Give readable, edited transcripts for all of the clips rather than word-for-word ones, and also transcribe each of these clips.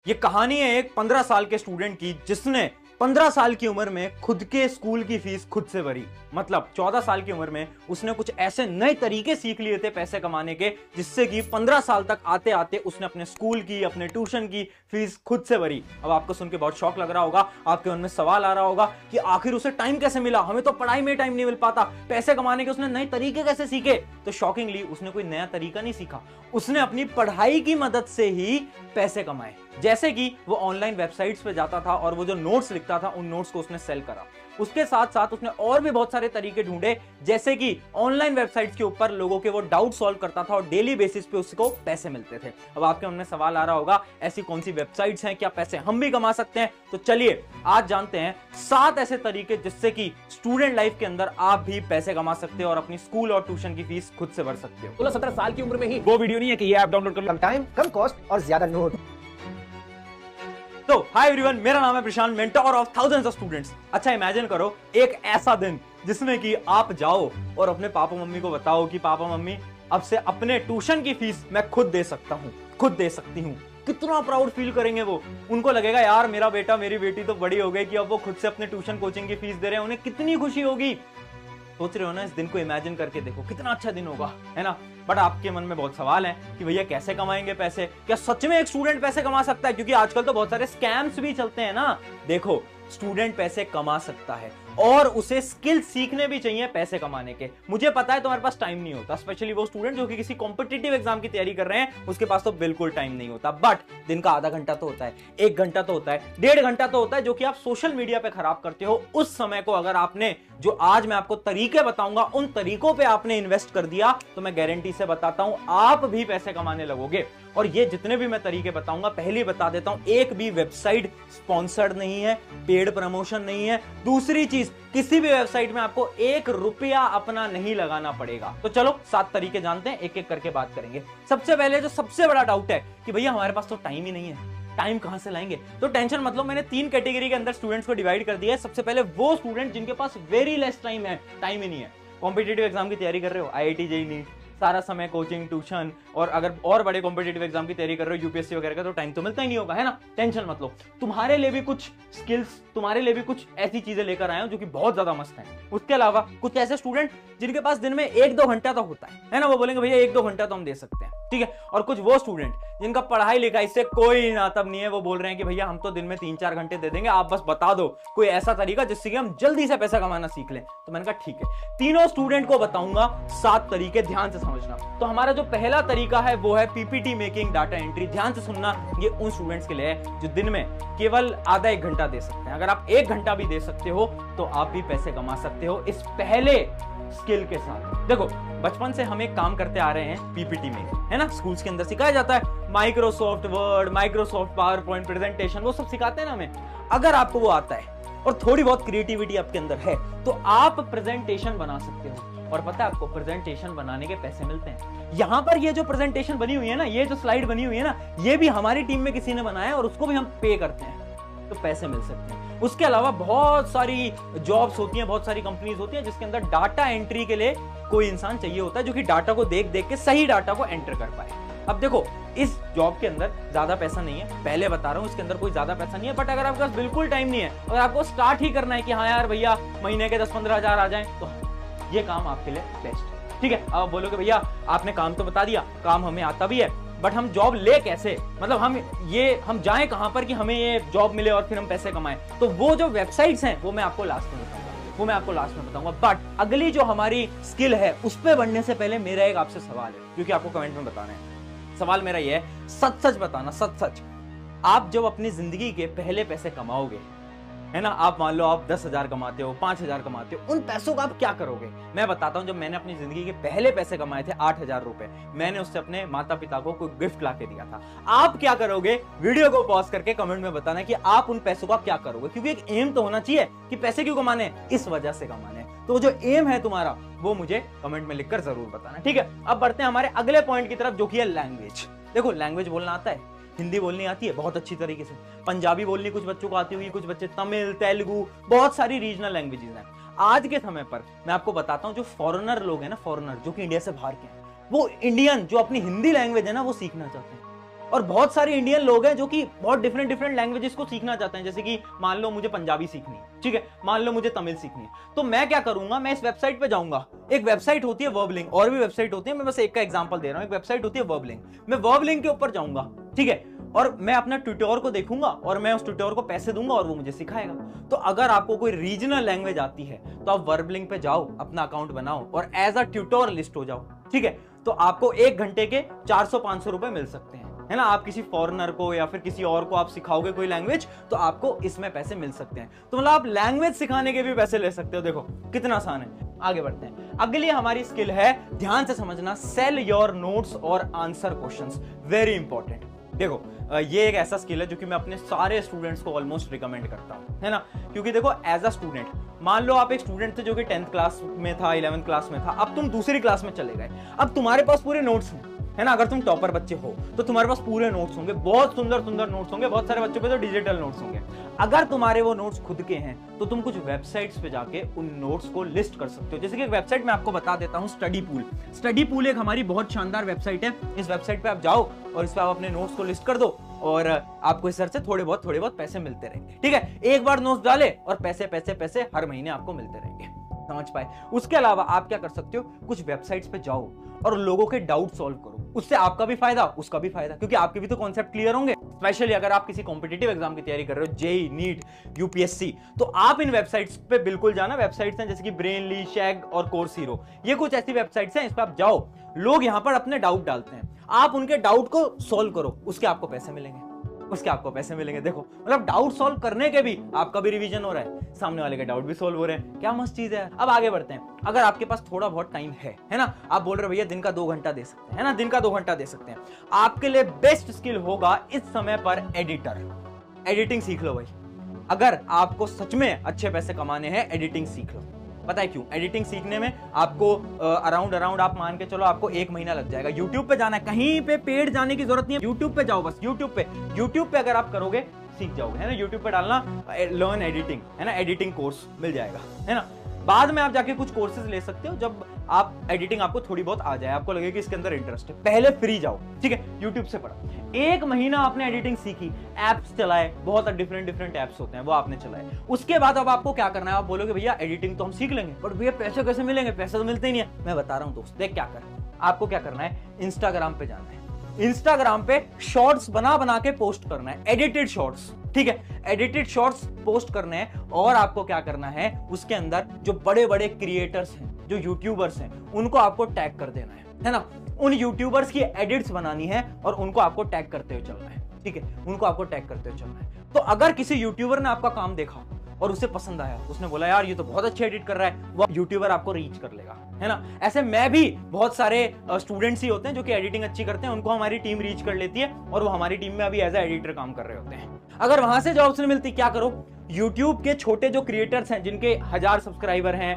ये कहानी है एक 15 साल के स्टूडेंट की जिसने 15 साल की उम्र में खुद के स्कूल की फीस खुद से भरी। मतलब 14 साल की उम्र में उसने कुछ ऐसे नए तरीके सीख लिए थे पैसे कमाने के, जिससे कि 15 साल तक आते आते उसने अपने स्कूल की, अपने ट्यूशन की फीस खुद से भरी। अब आपको सुन के बहुत शौक लग रहा होगा, आपके मन में सवाल आ रहा होगा कि आखिर उसे टाइम कैसे मिला, हमें तो पढ़ाई में टाइम नहीं मिल पाता, पैसे कमाने के उसने नए तरीके कैसे सीखे। तो शॉकिंगली उसने कोई नया तरीका नहीं सीखा, उसने अपनी पढ़ाई की मदद से ही पैसे कमाए। जैसे कि वो ऑनलाइन वेबसाइट्स पे जाता था और वो जो नोट्स लिखता था उन नोट्स को उसने सेल करा। उसके साथ साथ उसने और भी बहुत सारे तरीके ढूंढे, जैसे कि ऑनलाइन वेबसाइट्स के ऊपर लोगों के वो डाउट सॉल्व करता था और डेली बेसिस पे उसको पैसे मिलते थे। अब आपके मन में सवाल आ रहा होगा, ऐसी कौन सी वेबसाइट्स हैं, क्या पैसे हम भी कमा सकते हैं? तो चलिए आज जानते हैं 7 ऐसे तरीके जिससे कि स्टूडेंट लाइफ के अंदर आप भी पैसे कमा सकते हो और अपनी स्कूल और ट्यूशन की फीस खुद से भर सकते हो। 16-17 साल की उम्र में ही वो वीडियो नहीं है कि ये ऐप डाउनलोड कर लो, कम टाइम, कम कॉस्ट और ज्यादा नोट। तो हाय एवरीवन, मेरा नाम है Prashant, mentor of thousands of students. अच्छा इमेजिन करो एक ऐसा दिन जिसमें कि आप जाओ और अपने पापा मम्मी को बताओ कि पापा मम्मी अब से अपने ट्यूशन की फीस मैं खुद दे सकता हूँ, खुद दे सकती हूँ। कितना प्राउड फील करेंगे वो। उनको लगेगा यार मेरा बेटा मेरी बेटी तो बड़ी हो गई कि अब वो खुद से अपने ट्यूशन कोचिंग की फीस दे रहे हैं, उन्हें कितनी खुशी होगी। सोच रहे हो ना, इस दिन को इमेजिन करके देखो कितना अच्छा दिन होगा, है ना। बट आपके मन में बहुत सवाल हैं कि भैया कैसे कमाएंगे पैसे, क्या सच में एक स्टूडेंट पैसे कमा सकता है? क्योंकि आजकल तो बहुत सारे स्कैम्स भी चलते हैं ना। देखो, स्टूडेंट पैसे कमा सकता है और उसे स्किल सीखने भी चाहिए पैसे कमाने के। मुझे पता है तुम्हारे पास टाइम नहीं होता, स्पेशली वो स्टूडेंट जो कि किसी कॉम्पिटिटिव एग्जाम की तैयारी कर रहे हैं, उसके पास तो बिल्कुल टाइम नहीं होता। बट दिन का आधा घंटा तो होता है, 1 घंटा तो होता है, 1.5 घंटा तो होता है, जो कि आप सोशल मीडिया पे खराब करते हो। उस समय को अगर आपने, जो आज मैं आपको तरीके बताऊंगा, उन तरीकों पे आपने इन्वेस्ट कर दिया तो मैं गारंटी से बताता हूं आप भी पैसे कमाने लगोगे। और ये जितने भी मैं तरीके बताऊंगा, पहले बता देता हूं, एक भी वेबसाइट स्पॉन्सर्ड नहीं है, पेड प्रमोशन नहीं है। दूसरी चीज, किसी भी वेबसाइट में आपको 1 रुपया अपना नहीं लगाना पड़ेगा। तो चलो 7 तरीके जानते हैं, एक एक करके बात करेंगे। सबसे पहले जो सबसे बड़ा डाउट है कि भैया हमारे पास तो टाइम ही नहीं है, टाइम कहां से लाएंगे? तो टेंशन मत लो, मैंने 3 कैटेगरी के अंदर स्टूडेंट्स को डिवाइड कर दिया है। सबसे पहले वो स्टूडेंट जिनके पास वेरी लेस टाइम है, टाइम ही नहीं है। कॉम्पिटिटिव एग्जाम की तैयारी कर रहे हो, आईआईटी जेईई नीट, सारा समय कोचिंग ट्यूशन, और अगर और बड़े कॉम्पिटिटिव एग्जाम की तैयारी कर रहे हो, यूपीएससी वगैरह का, तो टाइम तो मिलता ही नहीं होगा, है ना। टेंशन मत लो, तुम्हारे लिए भी कुछ स्किल्स, तुम्हारे लिए भी कुछ ऐसी चीजें लेकर आए हो जो कि बहुत ज्यादा मस्त है। उसके अलावा कुछ ऐसे स्टूडेंट जिनके पास दिन में 1-2 घंटा तो होता है ना, वो बोलेंगे भैया 1-2 घंटा तो हम दे सकते हैं, ठीक है। और कुछ वो स्टूडेंट जिनका पढ़ाई लिखाई से कोई नातब नहीं है, वो बोल रहे हैं कि भैया हम तो दिन में 3-4 घंटे दे देंगे, आप बस बता दो कोई ऐसा तरीका जिससे कि हम जल्दी से पैसा कमाना सीख लें। तो मैंने कहा ठीक है, तीनों स्टूडेंट को बताऊंगा 7 तरीके, ध्यान से समझना। तो हमारा जो पहला तरीका है वो है पीपीटी मेकिंग, डाटा एंट्री। ध्यान से सुनना, ये उन स्टूडेंट्स के लिए है जो दिन में केवल आधा 1 घंटा दे सकते हैं। अगर आप 1 घंटा भी दे सकते हो तो आप भी पैसे कमा सकते हो इस पहले स्किल के साथ। देखो, बचपन से हम एक काम करते आ रहे हैं पीपीटी में, है ना। स्कूल्स के अंदर सिखाया जाता है, Microsoft word, Microsoft power point presentation, वो सब सिखाते हैं ना हमें। अगर आपको वो आता है और थोड़ी बहुत क्रिएटिविटी आपके अंदर है तो आप प्रेजेंटेशन बना सकते हो। और पता है आपको, प्रेजेंटेशन बनाने के पैसे मिलते हैं। यहां पर ये जो प्रेजेंटेशन बनी हुई है ना, ये जो स्लाइड बनी हुई है ना, ये भी हमारी टीम में किसी ने बनाया और उसको भी हम पे करते हैं, तो पैसे मिल सकते हैं। उसके अलावा बहुत सारी जॉब्स होती हैं, बहुत सारी कंपनीज होती हैं जिसके अंदर डाटा एंट्री के लिए कोई इंसान चाहिए होता है जो कि डाटा को देख देख के सही डाटा को एंटर कर पाए। अब देखो, इस जॉब के अंदर ज्यादा पैसा नहीं है, पहले बता रहा हूं, इसके अंदर कोई ज्यादा पैसा नहीं है। बट अगर आपके पास बिल्कुल टाइम नहीं है, अगर आपको स्टार्ट ही करना है कि हाँ यार भैया महीने के 10-15 हजार आ जाए, तो ये काम आपके लिए बेस्ट है, ठीक है। अब बोलोगे भैया आपने काम तो बता दिया, काम हमें आता भी है, बट हम जॉब ले कैसे, मतलब हम जाएं कहां पर कि हमें ये जॉब मिले और फिर हम पैसे कमाएं? तो वो जो वेबसाइट्स हैं वो मैं आपको लास्ट में बताऊंगा, बट अगली जो हमारी स्किल है उस पर बढ़ने से पहले मेरा एक आपसे सवाल है, क्योंकि आपको कमेंट में बताना है। सवाल मेरा ये है, सच सच बताना, सच सच, आप जब अपनी जिंदगी के पहले पैसे कमाओगे, है ना, आप मान लो आप 10,000 कमाते हो, 5,000 कमाते हो, उन पैसों का आप क्या करोगे? मैं बताता हूं, जब मैंने अपनी जिंदगी के पहले पैसे कमाए थे 8,000 रुपए, मैंने उससे अपने माता पिता को कोई गिफ्ट ला के दिया था। आप क्या करोगे? वीडियो को पॉज करके कमेंट में बताना कि आप उन पैसों का क्या करोगे, क्योंकि एक एम तो होना चाहिए कि पैसे क्यों कमाने, इस वजह से कमाने। तो जो एम है तुम्हारा वो मुझे कमेंट में लिखकर जरूर बताना, ठीक है। अब बढ़ते हैं हमारे अगले पॉइंट की तरफ, जो कि है लैंग्वेज। देखो, लैंग्वेज बोलना आता है, हिंदी बोलनी आती है बहुत अच्छी तरीके से, पंजाबी बोलनी कुछ बच्चों को आती हुई, कुछ बच्चे तमिल, तेलुगु, बहुत सारी रीजनल लैंग्वेजेस हैं। आज के समय पर मैं आपको बताता हूं, जो फॉरेनर लोग हैं ना, फॉरेनर जो कि इंडिया से बाहर के हैं, वो इंडियन जो अपनी हिंदी लैंग्वेज है ना वो सीखना चाहते हैं। और बहुत सारे इंडियन लोग हैं जो कि बहुत डिफरेंट लैंग्वेजेस को सीखना चाहते हैं, जैसे कि मान लो मुझे पंजाबी सीखनी है, ठीक है, मान लो मुझे तमिल सीखनी है, तो मैं क्या करूंगा, मैं इस वेबसाइट पे जाऊंगा। एक वेबसाइट होती है वर्बलिंक, और भी वेबसाइट होती है, मैं बस एक का एग्जांपल दे रहा हूं। एक वेबसाइट होती है वर्बलिंक, मैं वर्बलिंक के ऊपर जाऊंगा, ठीक है, और मैं अपना ट्यूटोर को देखूंगा और मैं उस ट्यूटोर को पैसे दूंगा और वो मुझे सिखाएगा। तो अगर आपको कोई रीजनल लैंग्वेज आती है तो आप वर्बलिंक पे जाओ, अपना अकाउंट बनाओ और एज अ ट्यूटोर लिस्ट हो जाओ, ठीक है। तो आपको 1 घंटे के 400-500 रुपए मिल सकते हैं, है ना। आप किसी फॉरेनर को या फिर किसी और को आप सिखाओगे कोई लैंग्वेज, तो आपको इसमें पैसे मिल सकते हैं। तो मतलब आप लैंग्वेज सिखाने के भी पैसे ले सकते हो। देखो कितना आसान है। आगे बढ़ते हैं। अगली हमारी स्किल है, ध्यान से समझना, सेल योर नोट्स और आंसर क्वेश्चंस। Very important. देखो ये एक ऐसा स्किल है जो कि मैं अपने सारे स्टूडेंट्स को ऑलमोस्ट रिकमेंड करता हूं, है ना। क्योंकि देखो एज अ स्टूडेंट, मान लो आप एक स्टूडेंट थे जो कि 10th क्लास में था, 11th क्लास में था, अब तुम दूसरी क्लास में चले गए, अब तुम्हारे पास पूरे नोट्स हैं, है ना। अगर तुम टॉपर बच्चे हो तो तुम्हारे पास पूरे नोट्स होंगे, बहुत सुंदर नोट्स होंगे, बहुत सारे बच्चों पे तो डिजिटल नोट्स होंगे। अगर तुम्हारे वो नोट्स खुद के हैं तो तुम कुछ वेबसाइट्स पे जाके उन नोट्स को लिस्ट कर सकते हो। जैसे कि एक वेबसाइट मैं आपको बता देता हूं, स्टडी पूल। स्टडी पूल एक हमारी बहुत शानदार वेबसाइट है। इस वेबसाइट पे आप जाओ और इस पे आप अपने नोट्स को लिस्ट कर दो और आपको इस तरह से थोड़े बहुत पैसे मिलते रहेंगे, ठीक है। एक बार नोट्स डाले और पैसे हर महीने आपको मिलते रहेंगे, समझ पाए। उसके अलावा आप क्या कर सकते हो, कुछ वेबसाइट्स पे जाओ और लोगों के डाउट सॉल्व करो। उससे आपका भी फायदा, उसका भी फायदा, क्योंकि आपके भी तो कॉन्सेप्ट क्लियर होंगे। स्पेशली अगर आप किसी कॉम्पिटिटिव एग्जाम की तैयारी कर रहे हो, जेई, नीट, यूपीएससी, तो आप इन वेबसाइट्स पे बिल्कुल जाना। वेबसाइट्स हैं जैसे कि ब्रेनली, शैग और कोर्स हीरो, ये कुछ ऐसी वेबसाइट्स हैं, इस पे आप जाओ। लोग यहाँ पर अपने डाउट डालते हैं, आप उनके डाउट को सॉल्व करो, उसके आपको पैसे मिलेंगे। देखो मतलब डाउट सॉल्व करने के भी आपका भी रिवीजन हो रहा है, सामने वाले के डाउट भी सॉल्व हो रहे हैं। क्या मस्त चीज है। अब आगे बढ़ते हैं। अगर आपके पास थोड़ा बहुत टाइम है ना, आप बोल रहे हो भैया दिन का 2 घंटा दे सकते हैं, है ना, दिन का 2 घंटा दे सकते हैं, आपके लिए बेस्ट स्किल होगा इस समय पर एडिटिंग सीख लो भाई। अगर आपको सच में अच्छे पैसे कमाने हैं, एडिटिंग सीख लो। पता है क्यों? एडिटिंग सीखने में आपको अराउंड आप मान के चलो आपको 1 महीना लग जाएगा। यूट्यूब पे जाना है, कहीं पे पेड जाने की जरूरत नहीं है, यूट्यूब पे जाओ बस। यूट्यूब पे अगर आप करोगे सीख जाओगे, है ना। यूट्यूब पे डालना लर्न एडिटिंग, है ना, एडिटिंग कोर्स मिल जाएगा, है ना। बाद में आप जाके कुछ कोर्सेज ले सकते हो जब आप एडिटिंग आपको थोड़ी बहुत आ जाए, आपको लगे कि इसके अंदर इंटरेस्ट है। पहले फ्री जाओ, ठीक है, यूट्यूब से पढ़ा। 1 महीना आपने एडिटिंग सीखी, एप्स चलाए, बहुत डिफरेंट एप्स होते हैं वो आपने चलाए। उसके बाद अब आपको क्या करना है, आप बोलोगे भैया एडिटिंग तो हम सीख लेंगे, पर भैया पैसे कैसे मिलेंगे? पैसे तो मिलते ही नहीं है। मैं बता रहा हूं दोस्त, देख क्या कर, आपको क्या करना है, इंस्टाग्राम पे जाना है। इंस्टाग्राम पे शॉर्ट्स बना के पोस्ट करना है, एडिटेड शॉर्ट्स, ठीक है, एडिटेड शॉर्ट्स पोस्ट करने हैं। और आपको क्या करना है, उसके अंदर जो बड़े क्रिएटर्स हैं, जो यूट्यूबर्स हैं, उनको आपको टैग कर देना है ना। उन यूट्यूबर्स की एडिट्स बनानी है और उनको आपको टैग करते हुए चलना है, ठीक है, उनको आपको टैग करते हुए चलना है। तो अगर किसी यूट्यूबर ने आपका काम देखा और उसे पसंद आया, उसने बोला यार ये तो बहुत अच्छे एडिट कर रहा है, वो यूट्यूबर आपको रीच कर लेगा, है ना। ऐसे मैं भी बहुत सारे स्टूडेंट्स ही होते हैं जो कि एडिटिंग अच्छी करते हैं, उनको हमारी टीम रीच कर लेती है और वो हमारी टीम में अभी एज ए एडिटर काम कर रहे होते हैं। अगर वहां से जॉब्स नहीं मिलती, क्या करो, यूट्यूब के छोटे जो क्रिएटर्स हैं जिनके 1000 सब्सक्राइबर हैं,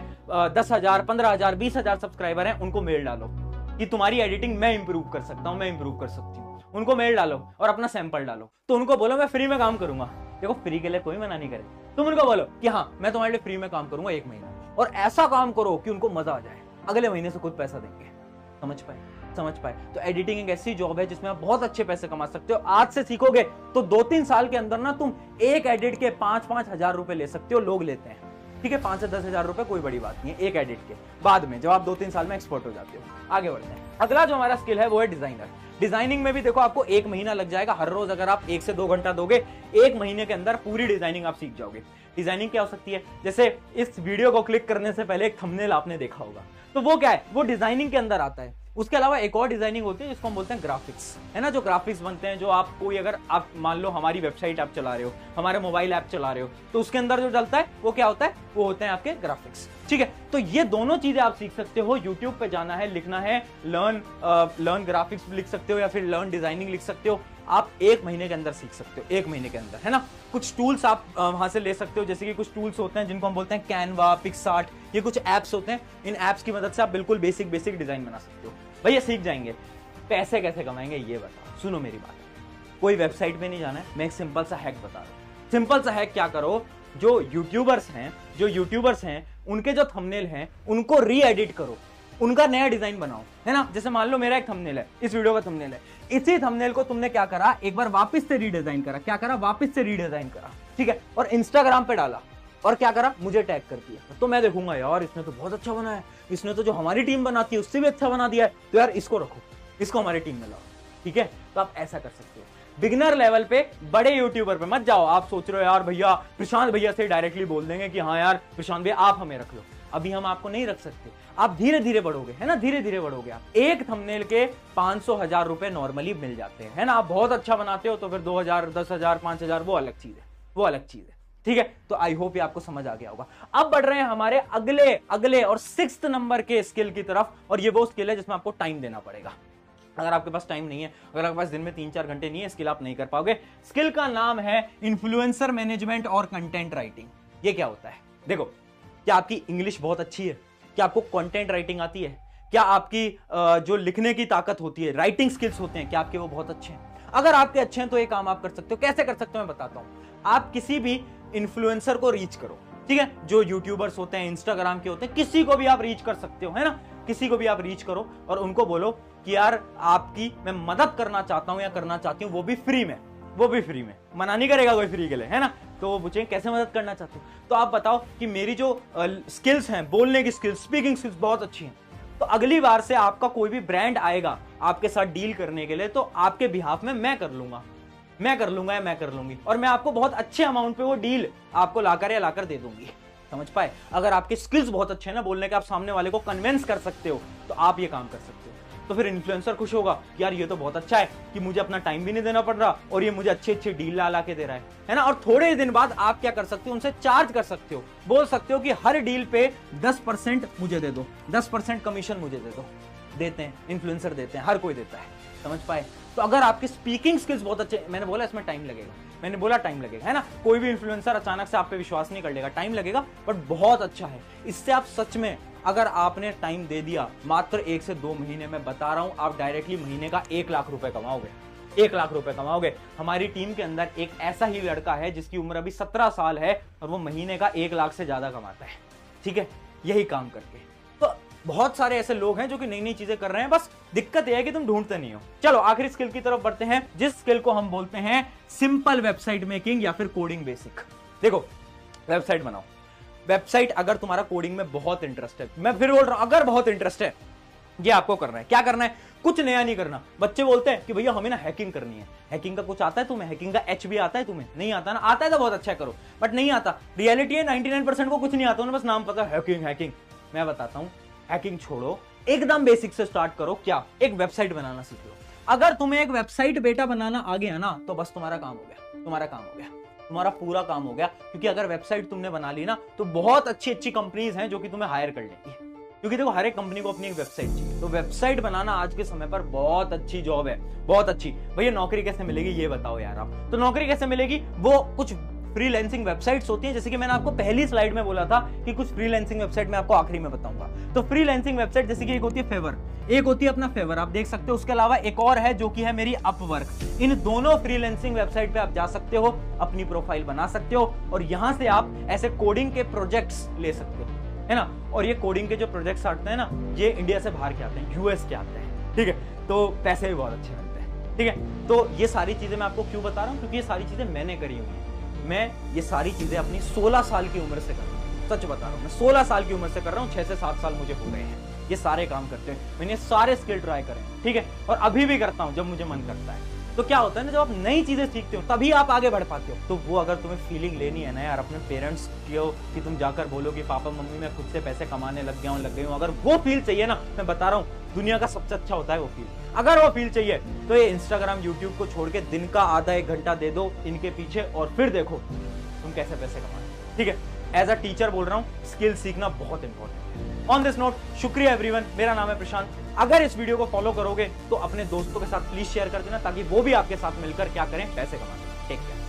10,000, 15,000, 20,000 सब्सक्राइबर हैं, उनको मेल डालो कि तुम्हारी एडिटिंग मैं इंप्रूव कर सकता हूं, मैं इंप्रूव कर सकती हूँ। उनको मेल डालो और अपना सैंपल डालो। तो उनको बोलो मैं फ्री में काम करूंगा। देखो फ्री के लिए कोई मना नहीं करे, तुम उनको बोलो कि हाँ मैं तुम्हारे लिए फ्री में काम करूंगा 1 महीना, और ऐसा काम करो कि उनको मजा आ जाए, अगले महीने से खुद पैसा देंगे। समझ पाए। तो एडिटिंग एक ऐसी जॉब है जिसमें आप बहुत अच्छे पैसे कमा सकते हो। आज से सीखोगे तो 2-3 साल के अंदर ना तुम एक एडिट के 5-5 हजार रुपए ले सकते हो। लोग लेते हैं, ठीक है, 5 से 10 हजार रुपए कोई बड़ी बात नहीं है एक एडिट के। बाद में जब आप 2-3 साल में एक्सपर्ट हो जाते हो। आगे बढ़ते हैं। अगला जो हमारा स्किल है वो है डिजाइनर। डिजाइनिंग में भी देखो आपको 1 महीना लग जाएगा। हर रोज अगर आप 1 से 2 घंटा दोगे, 1 महीने के अंदर पूरी डिजाइनिंग आप सीख जाओगे। डिजाइनिंग क्या हो सकती है, जैसे इस वीडियो को क्लिक करने से पहले एक थंबनेल आपने देखा होगा, तो वो क्या है, वो डिजाइनिंग के अंदर आता है। उसके अलावा एक और डिजाइनिंग होती है जिसको हम बोलते हैं ग्राफिक्स, है ना। जो ग्राफिक्स बनते हैं, जो आप कोई, अगर आप मान लो हमारी वेबसाइट आप चला रहे हो, हमारे मोबाइल ऐप चला रहे हो, तो उसके अंदर जो डलता है वो क्या होता है, वो होते हैं आपके ग्राफिक्स, ठीक है। तो ये दोनों चीजें आप सीख सकते हो। यूट्यूब पे जाना है, लिखना है लर्न ग्राफिक्स लिख सकते हो या फिर लर्न डिजाइनिंग लिख सकते हो। आप 1 महीने के अंदर सीख सकते हो, 1 महीने के अंदर, है ना। कुछ टूल्स आप वहां से ले सकते हो, जैसे कि कुछ टूल्स होते हैं जिनको हम बोलते हैं कैनवा, पिक्सार्ट, ये कुछ एप्स होते हैं। इन एप्स की मदद से आप बिल्कुल बेसिक डिजाइन बना सकते हो। भैया सीख जाएंगे, पैसे कैसे कमाएंगे ये बताओ। सुनो मेरी बात, कोई वेबसाइट पे नहीं जाना है, मैं एक सिंपल सा हैक बता रहा हूं। सिंपल सा हैक क्या करो, जो यूट्यूबर्स हैं उनके जो थंबनेल हैं उनको री एडिट करो, उनका नया डिजाइन बनाओ, है ना। जैसे मान लो मेरा एक थंबनेल है, इस वीडियो का थंबनेल है, इसी थंबनेल को तुमने क्या करा, एक बार वापस से रीडिजाइन करा, क्या करा, वापस से रीडिजाइन करा, ठीक है, और इंस्टाग्राम पे डाला और क्या करा, मुझे टैग कर दिया। तो मैं देखूंगा यार इसने तो बहुत अच्छा बनाया है, इसने तो जो हमारी टीम बनाती है उससे भी अच्छा बना दिया है, तो यार इसको रखो, इसको हमारी टीम में लाओ, ठीक है। तो आप ऐसा कर सकते हो। बिगिनर लेवल पे बड़े यूट्यूबर पे मत जाओ। आप सोच रहे हो यार भैया प्रशांत भैया से डायरेक्टली बोल देंगे कि हाँ यार प्रशांत भैया आप हमें रख लो, अभी हम आपको नहीं रख सकते। आप धीरे धीरे बढ़ोगे, है ना, धीरे धीरे बढ़ोगे। आप एक थंबनेल के 500-1000 रुपए नॉर्मली मिल जाते हैं, है ना। आप बहुत अच्छा बनाते हो तो फिर 2000, 10,000, 5,000 वो अलग चीज है, वो अलग चीज है, ठीक है। तो आई होप ये आपको समझ आ गया होगा। अब बढ़ रहे हैं हमारे अगले और 6th नंबर के स्किल की तरफ, और ये वो स्किल है जिसमें आपको टाइम देना पड़ेगा। अगर आपके पास टाइम नहीं है, अगर आपके पास दिन में 3-4 घंटे नहीं है, स्किल आप नहीं कर पाओगे। स्किल का नाम है इन्फ्लुएंसर मैनेजमेंट और कंटेंट राइटिंग। ये क्या होता है, देखो, क्या आपकी इंग्लिश बहुत अच्छी है, क्या आपको कंटेंट राइटिंग आती है, क्या आपकी जो लिखने की ताकत होती है, राइटिंग स्किल्स होते हैं, क्या आपके वो बहुत अच्छे हैं। अगर आपके अच्छे हैं तो ये काम आप कर सकते हो। कैसे कर सकते हो मैं बताता हूं। आप किसी भी इन्फ्लुएंसर को रीच करो, ठीक है, जो यूट्यूबर्स होते हैं, इंस्टाग्राम के होते हैं, किसी को भी आप रीच कर सकते हो, है ना, किसी को भी आप रीच करो और उनको बोलो कि यार आपकी मैं मदद करना चाहता हूं या करना चाहती हूं, वो भी फ्री में, वो भी फ्री में। मना नहीं करेगा कोई फ्री के लिए, है ना। तो वो पूछेंगे कैसे मदद करना चाहते हो, तो आप बताओ कि मेरी जो स्किल्स हैं, बोलने की स्किल्स, स्पीकिंग स्किल्स बहुत अच्छी हैं, तो अगली बार से आपका कोई भी ब्रांड आएगा आपके साथ डील करने के लिए, तो आपके बिहाफ में मैं कर लूंगा, मैं कर लूंगा या मैं कर लूंगी, और मैं आपको बहुत अच्छे अमाउंट पे वो डील आपको लाकर दे दूंगी। समझ पाए। अगर आपके स्किल्स बहुत अच्छे हैं ना बोलने के, आप सामने वाले को कन्विंस कर सकते हो, तो आप ये काम कर सकते हो। तो फिर इन्फ्लुएंसर खुश होगा, यार ये तो बहुत अच्छा है कि मुझे अपना टाइम भी नहीं देना पड़ रहा और ये मुझे अच्छे अच्छे डील ला के दे रहा है ना। और थोड़े दिन बाद आप क्या कर सकते हो, उनसे चार्ज कर सकते हो, बोल सकते हो कि हर डील पे 10% मुझे दे दो, 10% कमीशन मुझे दे दो। देते हैं, इन्फ्लुएंसर देते हैं, हर कोई देता है। समझ पाए। तो अगर आपकी स्पीकिंग स्किल्स बहुत अच्छे, मैंने बोला इसमें टाइम लगेगा, मैंने बोला टाइम लगेगा, है ना। कोई भी इन्फ्लुएंसर अचानक से आप पे विश्वास नहीं कर लेगा, टाइम लगेगा, बट बहुत अच्छा है। इससे आप सच में, अगर आपने टाइम दे दिया, मात्र 1 से 2 महीने में बता रहा हूं, आप डायरेक्टली महीने का 1 लाख रुपए कमाओगे, 1 लाख रुपए कमाओगे। हमारी टीम के अंदर एक ऐसा ही लड़का है जिसकी उम्र अभी 17 साल है और वो महीने का 1 लाख से ज्यादा कमाता है, ठीक है, यही काम करके। तो बहुत सारे ऐसे लोग हैं जो कि नई नई चीजें कर रहे हैं, बस दिक्कत यह है कि तुम ढूंढते नहीं हो। चलो आखिरी स्किल की तरफ बढ़ते हैं, जिस स्किल को हम बोलते हैं सिंपल वेबसाइट मेकिंग या फिर कोडिंग बेसिक। देखो, वेबसाइट बनाओ। वेबसाइट, अगर तुम्हारा कोडिंग में बहुत इंटरेस्ट है, मैं फिर बोल रहा हूं, अगर बहुत इंटरेस्ट है, ये आपको करना है। क्या करना है, कुछ नया नहीं करना। बच्चे बोलते हैं कि भैया हमें ना हैकिंग करनी है। हैकिंग का कुछ आता है तुम्हें? हैकिंग का एच भी आता है तुम्हें? नहीं आता ना। आता है तो बहुत अच्छा करो, बट नहीं आता। रियलिटी है 99% को कुछ नहीं आता, उन्हें बस नाम पता है हैकिंग हैकिंग। मैं बताता हूं, हैकिंग छोड़ो, एकदम बेसिक से स्टार्ट करो। क्या? एक वेबसाइट बनाना सीख लो। अगर तुम्हें एक वेबसाइट बेटा बनाना आ गया ना, तो बस तुम्हारा काम हो गया, तुम्हारा काम हो गया, तुम्हारा पूरा काम हो गया। क्योंकि अगर वेबसाइट तुमने बना ली ना, तो बहुत अच्छी अच्छी कंपनीज हैं जो कि तुम्हें हायर कर लेंगी। क्योंकि देखो, हर एक कंपनी को अपनी एक वेबसाइट चाहिए, तो वेबसाइट बनाना आज के समय पर बहुत अच्छी जॉब है, बहुत अच्छी। भैया नौकरी कैसे मिलेगी ये बताओ यार आप। तो नौकरी कैसे मिलेगी, वो कुछ फ्रीलांसिंग वेबसाइट्स होती हैं, जैसे कि मैंने आपको पहली स्लाइड में बोला था कि कुछ फ्रीलांसिंग वेबसाइट मैं आपको आखिरी में बताऊंगा। तो फ्रीलांसिंग वेबसाइट जैसे कि एक होती है फेवर, एक होती है अपना फेवर, आप देख सकते हो। उसके अलावा एक और है जो कि है मेरी अपवर्क। इन दोनों फ्रीलांसिंग वेबसाइट पे आप जा सकते हो, अपनी प्रोफाइल बना सकते हो और यहां से आप ऐसे कोडिंग के प्रोजेक्ट्स ले सकते हो, है ना। और ये कोडिंग के जो प्रोजेक्ट्स आते हैं ना, ये इंडिया से बाहर के आते हैं, यूएस के आते हैं, ठीक है। तो पैसे भी बहुत अच्छे मिलते हैं, ठीक है। तो ये सारी चीजें मैं आपको क्यों बता रहा हूँ, क्योंकि ये सारी चीजें मैंने करी हुई हैं। मैं ये सारी चीजें अपनी 16 साल की उम्र से कर रहा हूँ, सच बता रहा हूँ। मैं 16 साल की उम्र से कर रहा हूँ, 6 से 7 साल मुझे हो गए हैं ये सारे काम करते हैं। मैंने सारे स्किल ट्राई करे, ठीक है, और अभी भी करता हूँ जब मुझे मन करता है। तो क्या होता है ना, जब आप नई चीजें सीखते हो तभी आप आगे बढ़ पाते हो। तो वो अगर तुम्हें फीलिंग लेनी है ना यार, अपने पेरेंट्स की कि तुम जाकर बोलो कि पापा मम्मी मैं खुद से पैसे कमाने लग गया हूँ, अगर वो फील चाहिए ना, मैं बता रहा हूँ दुनिया का सबसे अच्छा होता है वो फील। अगर वो फील चाहिए तो ये इंस्टाग्राम यूट्यूब को छोड़ के दिन का आधा 1 घंटा दे दो इनके पीछे और फिर देखो तुम कैसे पैसे कमाते, ठीक है। एज अ टीचर बोल रहा हूँ, स्किल सीखना बहुत इंपॉर्टेंट है। ऑन दिस नोट, शुक्रिया एवरीवन, मेरा नाम है प्रशांत। अगर इस वीडियो को फॉलो करोगे तो अपने दोस्तों के साथ प्लीज शेयर कर देना, ताकि वो भी आपके साथ मिलकर क्या करें, पैसे कमा सकें। Take care.